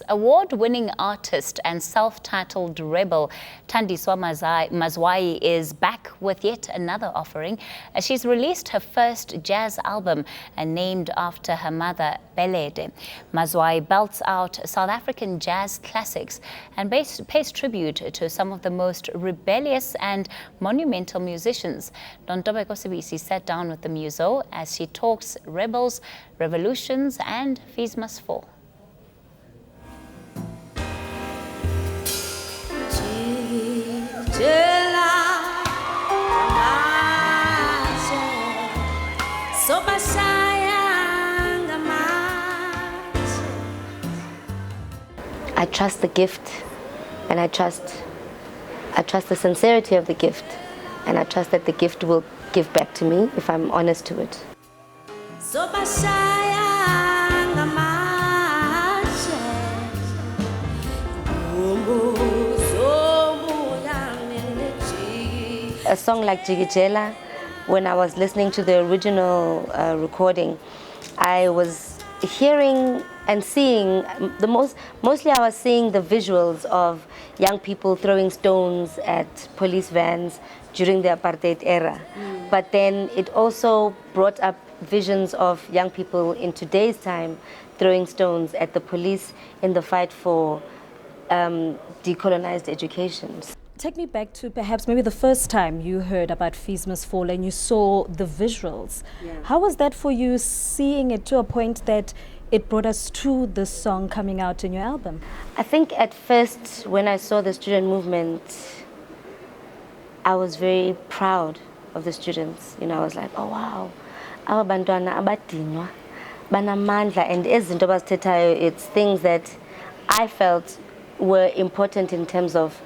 Award-winning artist and self-titled rebel Thandiswa Mazwai is back with yet another offering. She's released her first jazz album named after her mother, Belede. Mazwai belts out South African jazz classics and pays tribute to some of the most rebellious and monumental musicians. Nontobeko Sibisi sat down with the muso as she talks rebels, revolutions and fees must fall. I trust the gift, and I trust the sincerity of the gift, and I trust that the gift will give back to me if I'm honest to it. A song like Jigijela, when I was listening to the original recording, I was hearing and seeing mostly I was seeing the visuals of young people throwing stones at police vans during the apartheid era. But then it also brought up visions of young people in today's time throwing stones at the police in the fight for decolonized education. Take me back to perhaps maybe the first time you heard about Fees Must Fall and you saw the visuals. Yeah. How was that for you, seeing it to a point that it brought us to this song coming out in your album? I think at first when I saw the student movement, I was very proud of the students. You know, I was like, oh wow, aba bantwana abadinwa banamandla, and ezinto abazithethayo, it's things that I felt were important in terms of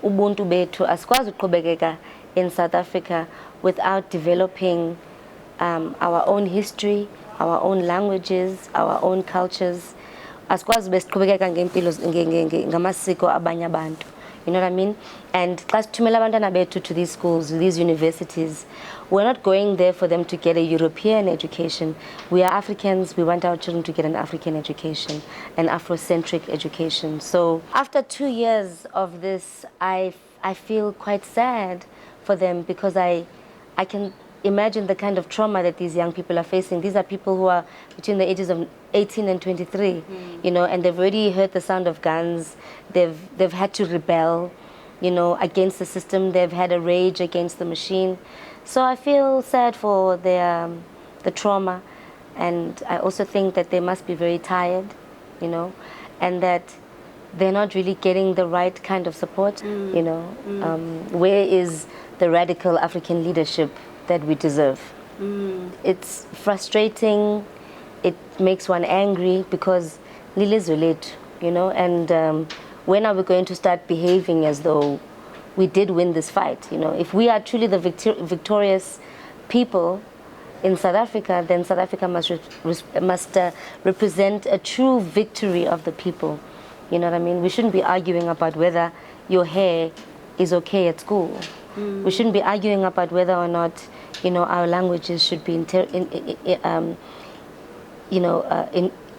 ubuntu bethu. Asikwazi ukuqhubekeka in South Africa without developing our own history, our own languages, our own cultures. Asikwazi besiqhubekeka ngempilo ngamasiko abanye abantu. You know what I mean? And xa sithumela abantwana bethu to these schools, these universities, we're not going there for them to get a European education. We are Africans, we want our children to get an African education, an Afrocentric education. So after 2 years of this, I feel quite sad for them, because I can imagine the kind of trauma that these young people are facing. These are people who are between the ages of 18 and 23, you know, and they've already heard the sound of guns. They've had to rebel, you know, against the system. They've had a rage against the machine. So I feel sad for the trauma, and I also think that they must be very tired, you know, and that they're not really getting the right kind of support, you know. Where is the radical African leadership that we deserve? It's frustrating, it makes one angry, because lilizwe, you know, and when are we going to start behaving as though we did win this fight? You know, if we are truly the victorious people in South Africa, then South Africa must represent a true victory of the people. You know what I mean? We shouldn't be arguing about whether your hair is okay at school. We shouldn't be arguing about whether or not, you know, our languages should be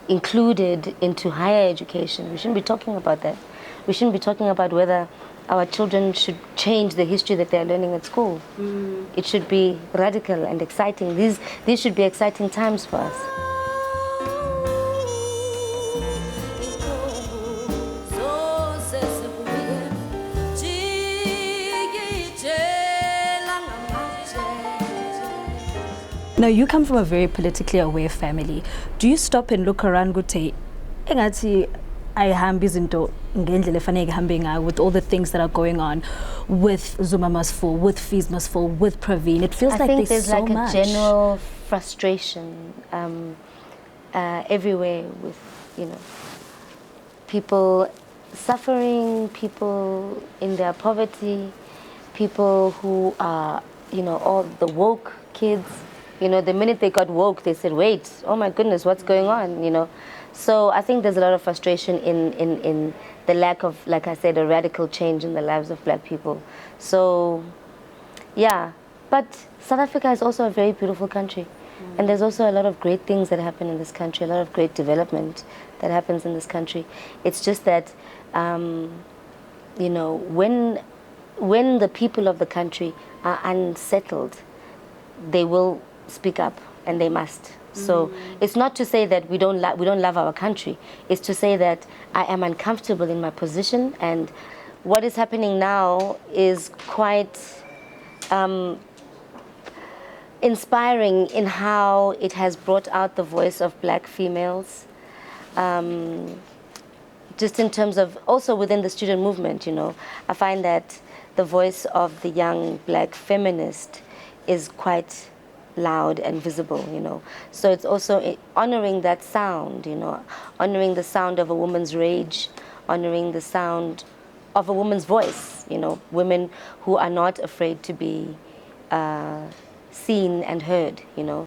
included into higher education. We shouldn't be talking about that. We shouldn't be talking about whether our children should change the history that they're learning at school. It should be radical and exciting. These should be exciting times for us. Now, you come from a very politically aware family. Do you stop and look around and say, with all the things that are going on with Zuma Must Fall, with Fees Must Fall, with Praveen? It feels like there's so much. I think there's like a general frustration everywhere with, you know, people suffering, people in their poverty, people who are, you know, all the woke kids. You know, the minute they got woke, they said, wait, oh my goodness, what's going on, you know? So I think there's a lot of frustration in the lack of, like I said, a radical change in the lives of black people. So, yeah. But South Africa is also a very beautiful country. And there's also a lot of great things that happen in this country, a lot of great development. that happens in this country. It's just that, you know, when the people of the country are unsettled, they will speak up, and they must. So it's not to say that we don't love our country. It's to say that I am uncomfortable in my position, and what is happening now is quite inspiring in how it has brought out the voice of black females. Just in terms of also within the student movement, you know, I find that the voice of the young black feminist is quite loud and visible, you know. So it's also honoring that sound, you know, honoring the sound of a woman's rage, honoring the sound of a woman's voice, you know, women who are not afraid to be seen and heard, you know.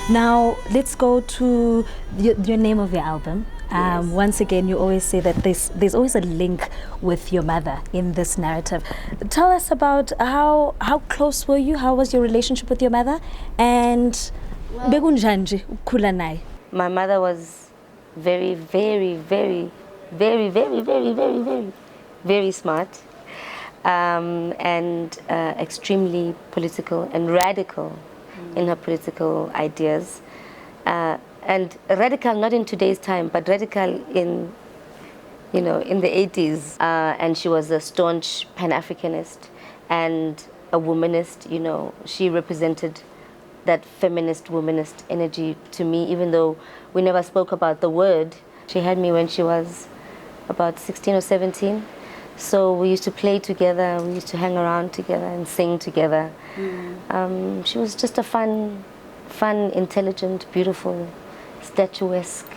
Now, let's go to your name of your album. Yes. Once again, you always say that there's always a link with your mother in this narrative. Tell us about how close were you? How was your relationship with your mother? And bekunjani ukukhula naye? My mother was very, very, very, very, very, very, very, very, very smart, and extremely political and radical in her political ideas. And radical not in today's time, but radical in, you know, in the 80s. And she was a staunch Pan-Africanist and a womanist, you know. She represented that feminist, womanist energy to me, even though we never spoke about the word. She had me when she was about 16 or 17. So we used to play together, we used to hang around together and sing together. She was just a fun, intelligent, beautiful, statuesque,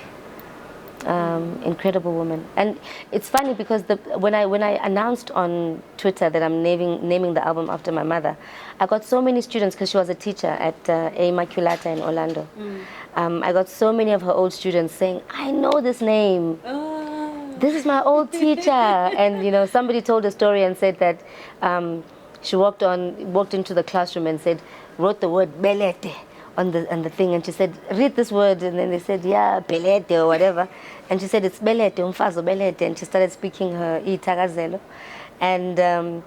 incredible woman. And it's funny because when I announced on Twitter that I'm naming the album after my mother, I got so many students, because she was a teacher at Immaculata in Orlando. I got so many of her old students saying, "I know this name. This is my old teacher." And you know, somebody told a story and said that she walked into the classroom and wrote the word Belede on the thing, and she said, "Read this word," and then they said, "Yeah, Belede," or whatever, and she said, "It's Belede, umfazo Belede," and she started speaking her iThakazelo. And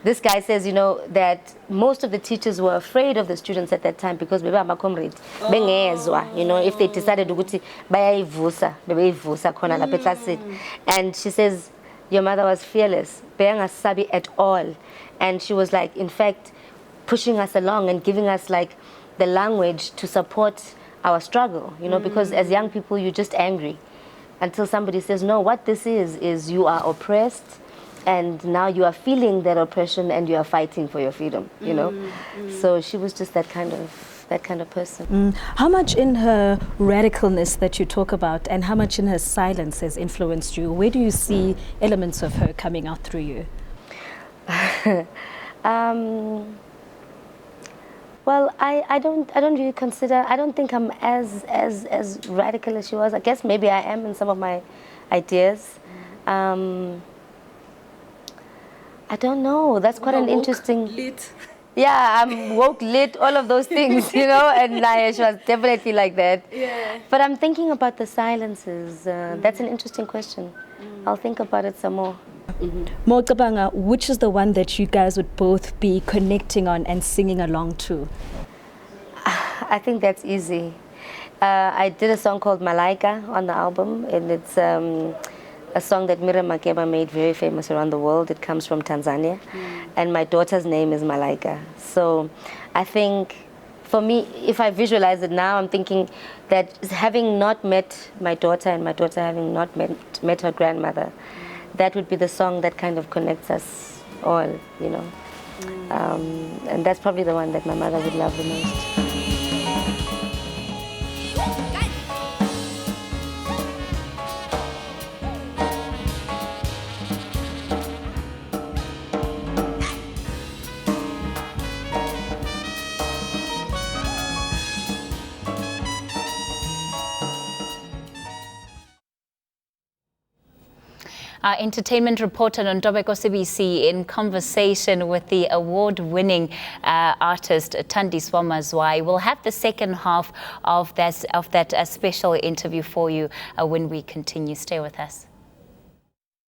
this guy says, you know, that most of the teachers were afraid of the students at that time because beba ama-comrade bengezwa, you know, if they decided ukuthi bayayivusa bebeyivusa khona lapha eklasini. And she says your mother was fearless, bengasabi at all, and she was like, in fact, pushing us along and giving us like the language to support our struggle, you know, because as young people you're just angry until somebody says, no, what this is you are oppressed, and now you are feeling that oppression and you are fighting for your freedom, you know. So she was just that kind of person. How much in her radicalness that you talk about and how much in her silence has influenced you? Where do you see elements of her coming out through you? Well, I don't really consider, I don't think I'm as radical as she was. I guess maybe I am in some of my ideas. I don't know. That's quite an interesting. Lit. Yeah, I'm woke, lit, all of those things, you know. And she was definitely like that. Yeah. But I'm thinking about the silences. That's an interesting question. I'll think about it some more. Mokabanga, which is the one that you guys would both be connecting on and singing along to? I think that's easy. I did a song called Malaika on the album, and it's a song that Miriam Makeba made very famous around the world. It comes from Tanzania, and my daughter's name is Malaika. So I think, for me, if I visualize it now, I'm thinking that having not met my daughter and my daughter having not met her grandmother, that would be the song that kind of connects us all, you know. And that's probably the one that my mother would love the most. Our entertainment reporter Nontobeko Sibisi in conversation with the award-winning artist Thandiswa Mazwai. We'll have the second half of that special interview for you when we continue. Stay with us.